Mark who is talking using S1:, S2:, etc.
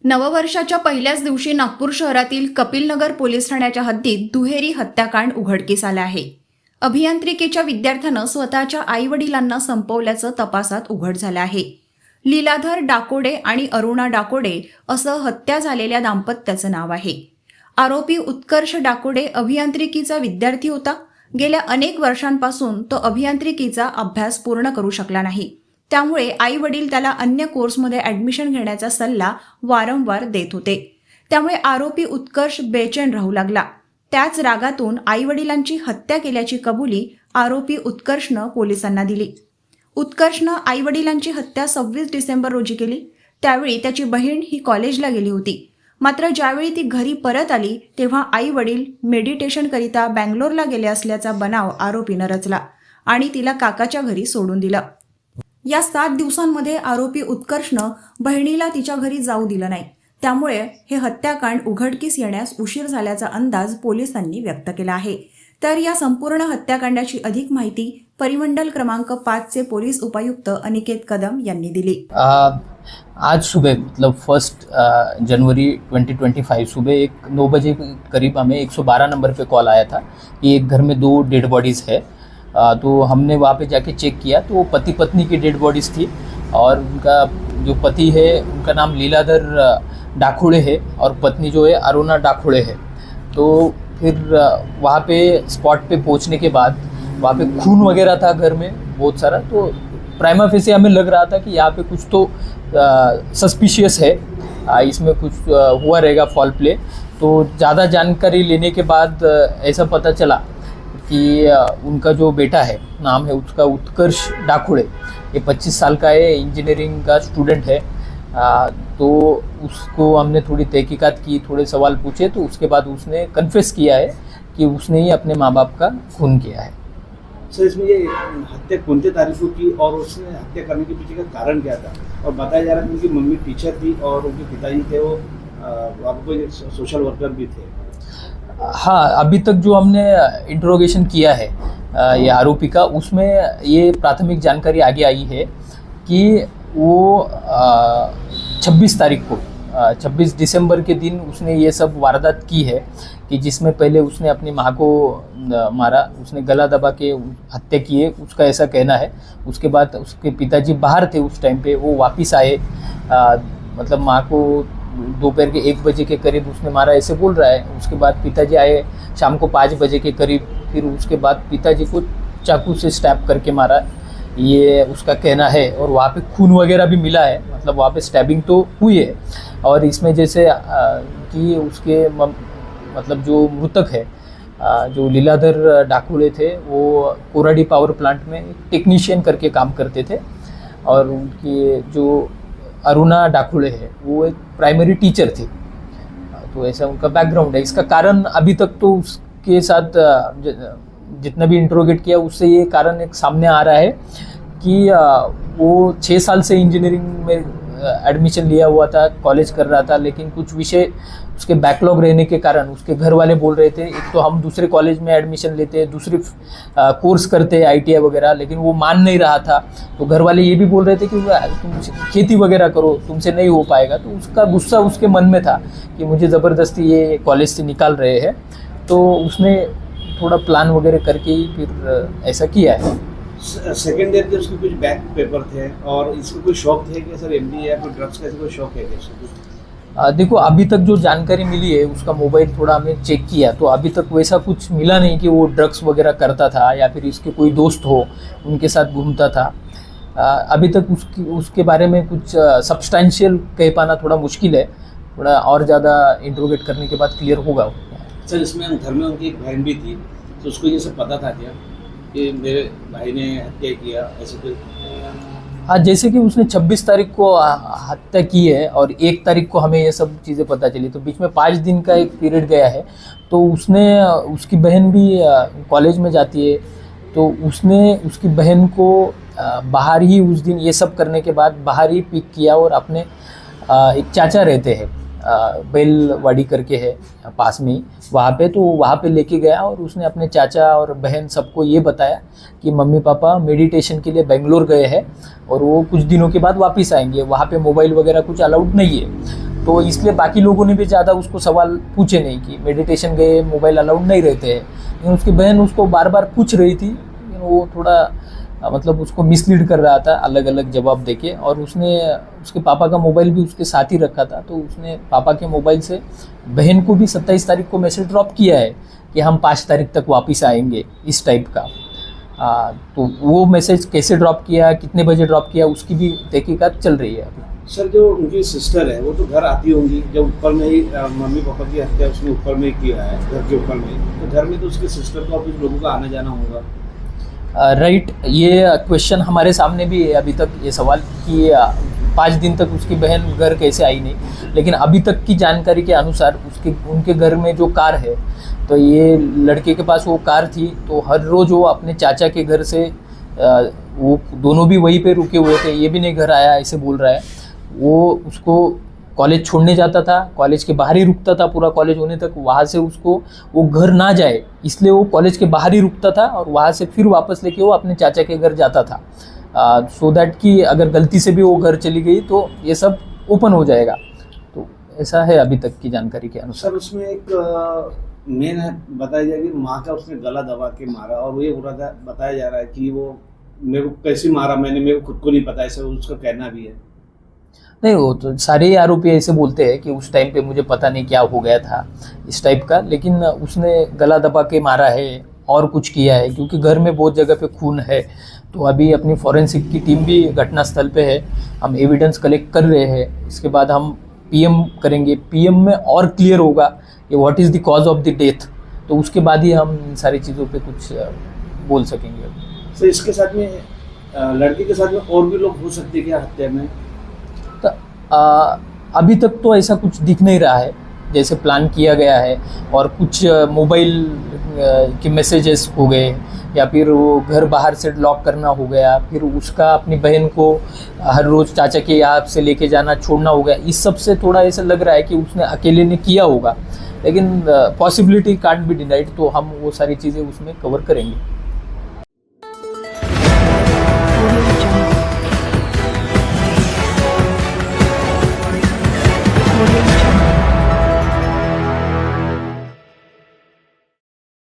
S1: नववर्षाच्या पहिल्याच दिवशी नागपूर शहरातील कपिलनगर पोलीस ठाण्याच्या हद्दीत दुहेरी हत्याकांड उघडकीस आलं आहे. अभियांत्रिकीच्या विद्यार्थ्यानं स्वतःच्या आईवडिलांना संपवल्याचं तपासात उघड झालं आहे. लीलाधर डाकोडे आणि अरुणा डाकोडे असं हत्या झालेल्या दाम्पत्याचं नाव आहे. आरोपी उत्कर्ष डाकोडे अभियांत्रिकीचा विद्यार्थी होता. गेल्या अनेक वर्षांपासून तो अभियांत्रिकीचा अभ्यास पूर्ण करू शकला नाही. त्यामुळे आई वडील त्याला अन्य कोर्समध्ये ॲडमिशन घेण्याचा सल्ला वारंवार देत होते. त्यामुळे आरोपी उत्कर्ष बेचैन राहू लागला. त्याच रागातून आई वडिलांची हत्या केल्याची कबुली आरोपी उत्कर्षनं पोलिसांना दिली. उत्कर्षनं आई वडिलांची हत्या 26 डिसेंबर रोजी केली. त्यावेळी त्याची बहीण ही कॉलेजला गेली होती. मात्र ज्यावेळी ती घरी परत आली तेव्हा आई वडील मेडिटेशनकरिता बँगलोरला गेले असल्याचा बनाव आरोपीनं रचला आणि तिला काकाच्या घरी सोडून दिलं. या 7 दिवसांमध्ये आरोपी उत्कर्षनं बहिणीला तिच्या घरी जाऊ दिलं नाही. त्यामुळे हे हत्याकांड उघडकीस येण्यास उशीर झाल्याचा अंदाज पोलिसांनी व्यक्त केला आहे. तर या संपूर्ण हत्याकांडाची अधिक माहिती परिमंडल क्रमांक 5 चे पोलीस उपायुक्त अनिकेत कदम यांनी दिली.
S2: आज सुबह मतलब 1 जनवरी 2025 सुबह 9 बजे करीब हमें 112 नंबर पे कॉल आया था कि एक घर में 2 डेड बॉडीज़ है. तो हमने वहाँ पे जाके चेक किया तो पति पत्नी की डेड बॉडीज़ थी और उनका जो पति है उनका नाम लीलाधर डाकोड़े है और पत्नी जो है अरुणा डाकोड़े है. तो फिर वहाँ पे स्पॉट पे पहुँचने के बाद वहाँ पे खून वगैरह था घर में बहुत सारा. तो प्राइमा फेसी हमें लग रहा था कि यहाँ पे कुछ तो सस्पिशियस है, इसमें कुछ हुआ रहेगा फॉल प्ले. तो ज़्यादा जानकारी लेने के बाद ऐसा पता चला कि उनका जो बेटा है नाम है उसका उत्कर्ष डाकोड़े, ये 25 साल का है, इंजीनियरिंग का स्टूडेंट है. तो उसको हमने थोड़ी तहकीकात की, थोड़े सवाल पूछे तो उसके बाद उसने कन्फेस किया है कि उसने ही अपने माँ बाप का खून किया है.
S3: सर, इसमें ये हत्या कौन-सी तारीख को की और उसने हत्या करने के पीछे का कारण क्या था? और बताया जा रहा है कि उनकी मम्मी टीचर थी और उनके पिताजी थे वो वहाँ कोई सोशल वर्कर भी थे.
S2: हाँ, अभी तक जो हमने इंट्रोगेशन किया है ये आरोपी का, उसमें ये प्राथमिक जानकारी आगे आई है कि वो 26 तारीख को 26 दिसंबर के दिन उसने ये सब वारदात की है कि जिसमें पहले उसने अपनी माँ को मारा, उसने गला दबा के हत्या की है, उसका ऐसा कहना है. उसके बाद उसके पिताजी बाहर थे उस टाइम पे, वो वापस आए, मतलब माँ को दोपहर के 1 बजे के करीब उसने मारा ऐसे बोल रहा है. उसके बाद पिताजी आए शाम को 5 बजे के करीब. फिर उसके बाद पिताजी को चाकू से स्टैब करके मारा, ये उसका कहना है. और वहाँ पे खून वगैरह भी मिला है, मतलब वहाँ पे स्टैबिंग तो हुई है. और इसमें जैसे कि उसके मतलब जो मृतक है जो लीलाधर डाकोड़े थे वो कोराडी पावर प्लांट में टेक्नीशियन करके काम करते थे. और उनकी जो अरुणा डाकोड़े है वो एक प्राइमरी टीचर थी. तो ऐसा उनका बैकग्राउंड है. इसका कारण अभी तक तो उसके साथ जितना भी इंट्रोगेट किया उससे ये कारण एक सामने आ रहा है कि वो 6 साल से इंजीनियरिंग में एडमिशन लिया हुआ था, कॉलेज कर रहा था, लेकिन कुछ विषय उसके बैकलॉग रहने के कारण उसके घर वाले बोल रहे थे एक तो हम दूसरे कॉलेज में एडमिशन लेते हैं, दूसरी कोर्स करते हैं ITI वगैरह, लेकिन वो मान नहीं रहा था. तो घर वाले ये भी बोल रहे थे कि तुम खेती वगैरह करो, तुमसे नहीं हो पाएगा. तो उसका गुस्सा उसके मन में था कि मुझे ज़बरदस्ती ये कॉलेज से निकाल रहे हैं. तो उसने थोड़ा प्लान वगैरह करके ही फिर ऐसा किया है.
S3: सेकेंड ईयर के उसके कुछ बैक पेपर थे और इसको कोई शौक थे कि सर MD या कोई ड्रग्स का कोई शौक है क्या?
S2: देखो, अभी तक जो जानकारी मिली है उसका मोबाइल थोड़ा हमने चेक किया तो अभी तक वैसा कुछ मिला नहीं कि वो ड्रग्स वगैरह करता था या फिर इसके कोई दोस्त हो उनके साथ घूमता था. अभी तक उसके बारे में कुछ सब्सटेंशियल कह पाना थोड़ा मुश्किल है. थोड़ा और ज़्यादा इंट्रोगेट करने के बाद क्लियर होगा.
S3: सर, इसमें घर में उनकी एक बहन भी थी तो उसको ये सब पता था क्या कि मेरे भाई ने हत्या किया ऐसे कोई?
S2: हाँ, जैसे कि उसने 26 तारीख को हत्या की है और 1 तारीख को हमें ये सब चीज़ें पता चली. तो बीच में 5 दिन का एक पीरियड गया है. तो उसकी बहन भी कॉलेज में जाती है. तो उसने उसकी बहन को बाहर ही उस दिन ये सब करने के बाद बाहर ही पिक किया और अपने एक चाचा रहते हैं बेलवाड़ी करके है पास में ही वहाँ पे. तो वहाँ पे लेके गया और उसने अपने चाचा और बहन सबको ये बताया कि मम्मी पापा मेडिटेशन के लिए बेंगलोर गए हैं और वो कुछ दिनों के बाद वापस आएंगे. वहाँ पे मोबाइल वगैरह कुछ अलाउड नहीं है. तो इसलिए बाकी लोगों ने भी ज़्यादा उसको सवाल पूछे नहीं कि मेडिटेशन गए, मोबाइल अलाउड नहीं रहते हैं। लेकिन उसकी बहन उसको बार बार पूछ रही थी, लेकिन वो थोड़ा मतलब उसको मिसलीड कर रहा था अलग अलग जवाब देके। और उसने उसके पापा का मोबाइल भी उसके साथ ही रखा था, तो उसने पापा के मोबाइल से बहन को भी 27 तारीख को मैसेज ड्रॉप किया है कि हम 5 तारीख तक वापस आएंगे, इस टाइप का। तो वो मैसेज कैसे ड्रॉप किया, कितने बजे ड्रॉप किया, उसकी भी तहकीकात चल रही है अभी।
S3: सर, जो उनकी सिस्टर है वो तो घर आती होंगी, जब ऊपर में ही मम्मी पापा की हत्या उसने ऊपर में ही किया है, घर के ऊपर में ही, तो घर में तो उसके सिस्टर को अभी लोगों का आना जाना होगा।
S2: राइट, ये क्वेश्चन हमारे सामने भी है अभी तक, ये सवाल कि 5 दिन तक उसकी बहन घर कैसे आई नहीं। लेकिन अभी तक की जानकारी के अनुसार उनके घर में जो कार है, तो ये लड़के के पास वो कार थी, तो हर रोज़ वो अपने चाचा के घर से वो दोनों भी वहीं पे रुके हुए थे, ये भी नहीं घर आया ऐसे बोल रहा है। वो उसको कॉलेज छोड़ने जाता था, कॉलेज के बाहर ही रुकता था पूरा कॉलेज होने तक, वहाँ से उसको वो घर ना जाए इसलिए वो कॉलेज के बाहर ही रुकता था और वहाँ से फिर वापस लेके वो अपने चाचा के घर जाता था, सो दैट कि अगर गलती से भी वो घर चली गई तो ये सब ओपन हो जाएगा। तो ऐसा है अभी तक की जानकारी के अनुसार।
S3: सर, उसमें एक मेन है बताया जाए कि माँ का उसने गला दबा के मारा, और वो ये बताया जा रहा है कि वो मेरे को कैसे मारा, मेरे को खुद को नहीं पता, ऐसा उसका कहना भी है।
S2: नहीं, वो तो सारे आरोपी ऐसे बोलते हैं कि उस टाइम पे मुझे पता नहीं क्या हो गया था, इस टाइप का। लेकिन उसने गला दबा के मारा है और कुछ किया है, क्योंकि घर में बहुत जगह पे खून है। तो अभी अपनी फॉरेंसिक की टीम भी घटनास्थल पे है, हम एविडेंस कलेक्ट कर रहे हैं। इसके बाद हम पीएम करेंगे, पीएम में और क्लियर होगा कि what is the cause of the death, तो उसके बाद ही हम इन सारी चीज़ों पे कुछ बोल सकेंगे।
S3: सर, इसके साथ में लड़के के साथ में और भी लोग हो सकते हैं क्या हत्या में?
S2: अभी तक तो ऐसा कुछ दिख नहीं रहा है जैसे प्लान किया गया है, और कुछ मोबाइल के मैसेजेस हो गए, या फिर वो घर बाहर से लॉक करना हो गया, फिर उसका अपनी बहन को हर रोज़ चाचा के यहाँ से लेके जाना छोड़ना हो गया। इस सब से थोड़ा ऐसा लग रहा है कि उसने अकेले ने किया होगा, लेकिन पॉसिबिलिटी कांट बी डिनाइड, तो हम वो सारी चीज़ें उसमें कवर करेंगे।